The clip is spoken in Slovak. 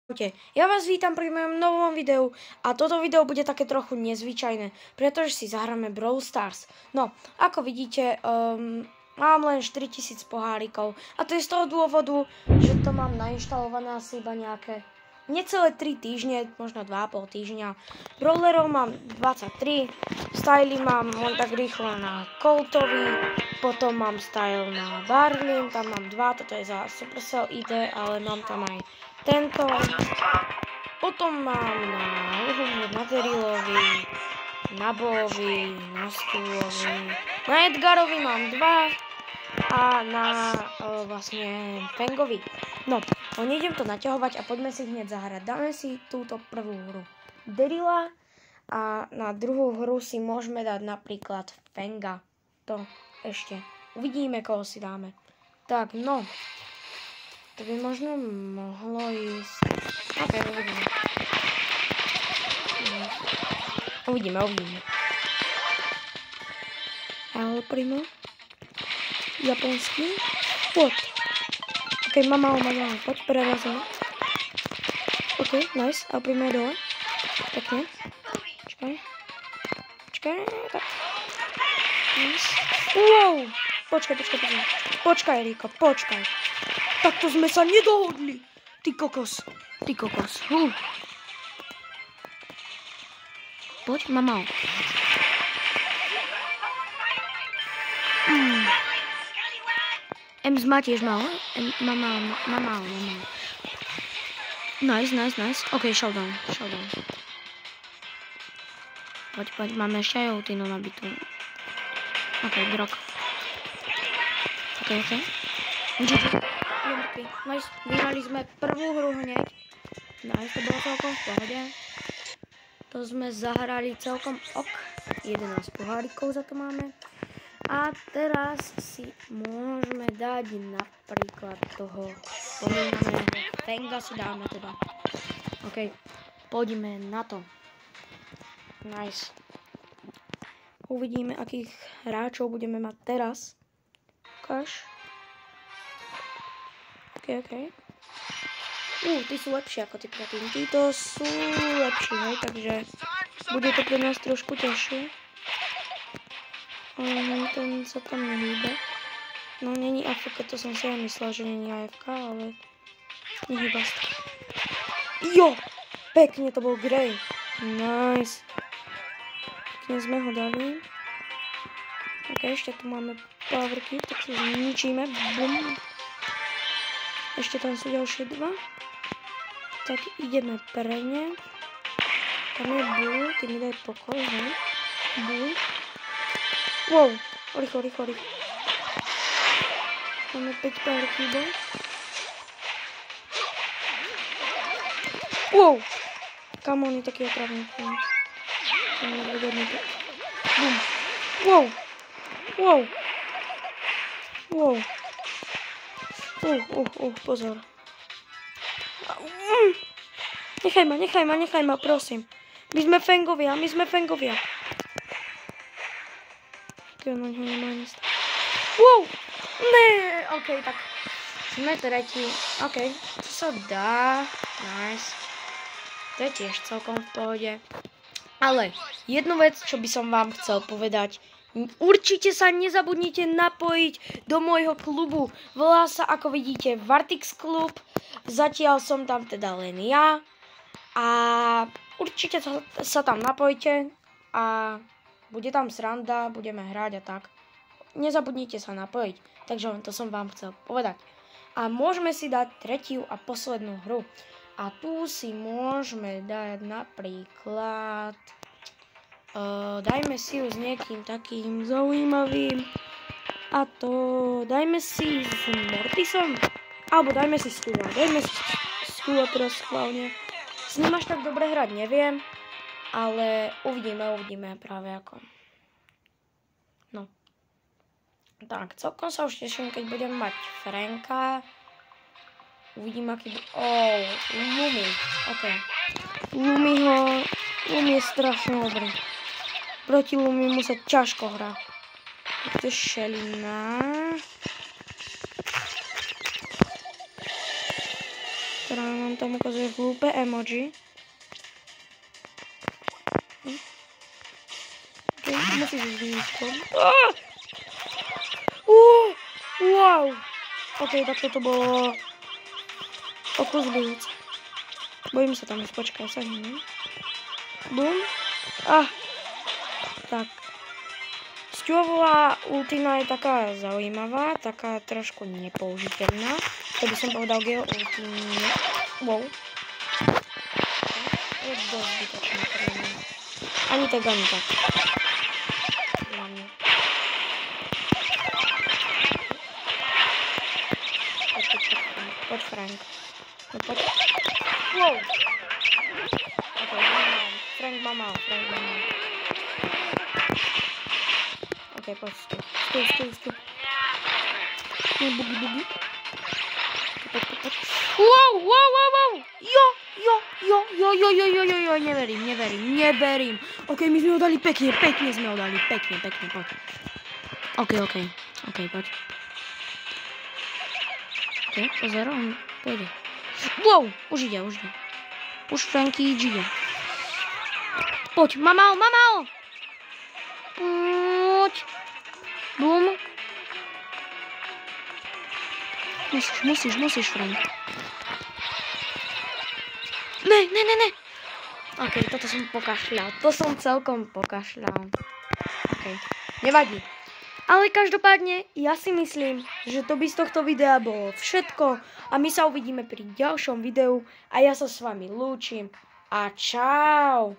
Ja vás vítam pri mojom novom videu a toto video bude také trochu nezvyčajné, pretože si zahráme Brawl Stars. No, ako vidíte, mám len 4000 pohárikov a to je z toho dôvodu, že to mám nainštalované asi iba nejaké necelé 3 týždne, možno 2,5 týždňa. Brawlerov mám 23, styly mám len tak rýchlo na Coltovi, potom mám style na Barley, tam mám 2, toto je za Supercell ID, ale mám tam aj tento. Potom mám na Derilovi, na Bovi, na Stulovi, na Edgarovi mám 2 a na vlastne Fangovi. No, nejdem to naťahovať a poďme si hneď zahrať. Dáme si túto prvú hru Derila a na druhú hru si môžeme dať napríklad Fanga. To ešte uvidíme, koho si dáme. Tak, no. To by možno mohlo ísť. Ok, uvidíme. Uvidíme. El Primo. Japonský. Poď. Ok, mama, poď, prerazíme. Ok, nice. El Primo je dole. Pekne. Počkaj, tak. Nice. Wow! Počkaj, Riko, počkaj. Takto sme sa nedohodli. Ty kokos. Poď, mama. M má tiež mal. Mama. Nice. Ok, showdown. Poď, máme ešte aj ultinu nabitú. Ok, grok. Ok. Nice, vyhrali sme prvú hru hneď. Nice, to bolo celkom v pohode. To sme zahrali celkom ok. 11 pohárikov za to máme. A teraz si môžeme dať napríklad toho spomínaného Fanga si dáme teda. Ok, poďme na to. Nice. Uvidíme, akých hráčov budeme mať teraz. Ukáž. Ok. Tí sú lepšie ako tí predtým. Títo sú lepší, hej, takže bude to pre nás trošku ťažšie. Ten sa tam nehýba. No, není AFK, to som si aj myslela, že není AFK, ale nehýba sa. Jo! Pekne, to bol Grey. Nice. Pekne sme ho dali. Ok, ešte tu máme powerky, tak si zničíme. Bum. Ešte tam sú ďalšie 2. Tak ideme pre ne. Tam je Bull, ty mi daj pokoj, hej. Bull. Wow, rýchlo. Máme 5 power cubov. Wow! Kam on je taký otravný. Bum. Wow. Pozor. Nechaj ma, prosím. My sme Fangovia. Keď na ňo nemá nic. Wow! Ne! Ok, tak. Sme tretí. Ok, to sa dá. Nice. To je tiež celkom v pohode. Ale jednu vec, čo by som vám chcel povedať. Určite sa nezabudnite napojiť do môjho klubu. Volá sa, ako vidíte, Vartix klub. Zatiaľ som tam teda len ja. A určite sa tam napojte. A bude tam sranda, budeme hrať a tak. Nezabudnite sa napojiť. Takže to som vám chcel povedať. A môžeme si dať tretiu a poslednú hru. A tu si môžeme dať napríklad... dajme si ju s niekým takým zaujímavým. A to dajme si s Mortisom. Alebo dajme si Stula. Stula teraz schválne. S ním až tak dobre hrať neviem. Ale uvidíme práve ako. No. Tak, celkom sa už teším, keď budem mať Franka. Uvidím, aký... Lumi. Ok. Lumi je strašne dobrý. Proti Lumimu sa ťažko hrá. To je Šelina. ktorá nám tam ukazuje hlúpe emoji. Musíš zvýšiť skôr. Wow. Ok, tak toto bolo okuzľujúce. Bojím sa tam už, počkaj sa, nie? Bum. Tak. Stuová ultina je taká zaujímavá, taká trošku nepoužiteľná. To by som povedal Geo ultine. Wow. Je dosť zbytočná pre mňa. Ani tak, ani tak. Poď, Frank. No poď. Wow. Ok, Frank má mal. Ok, poď, stoj. Bugi. Poď. Wow. Jo, neverím. Ok, my sme ho dali pekne sme ho dali, pekne, poď. Ok, poď. Ok, pozor, on pôjde. Wow, už ide. Už Franky ide. Poď, mamao. Poď. Bum. Musíš, Frank. Ne. Ok, toto som pokašľal. To som celkom pokašľal. Ok, nevadí. Ale každopádne, ja si myslím, že to by z tohto videa bolo všetko a my sa uvidíme pri ďalšom videu a ja sa s vami lúčim a čau.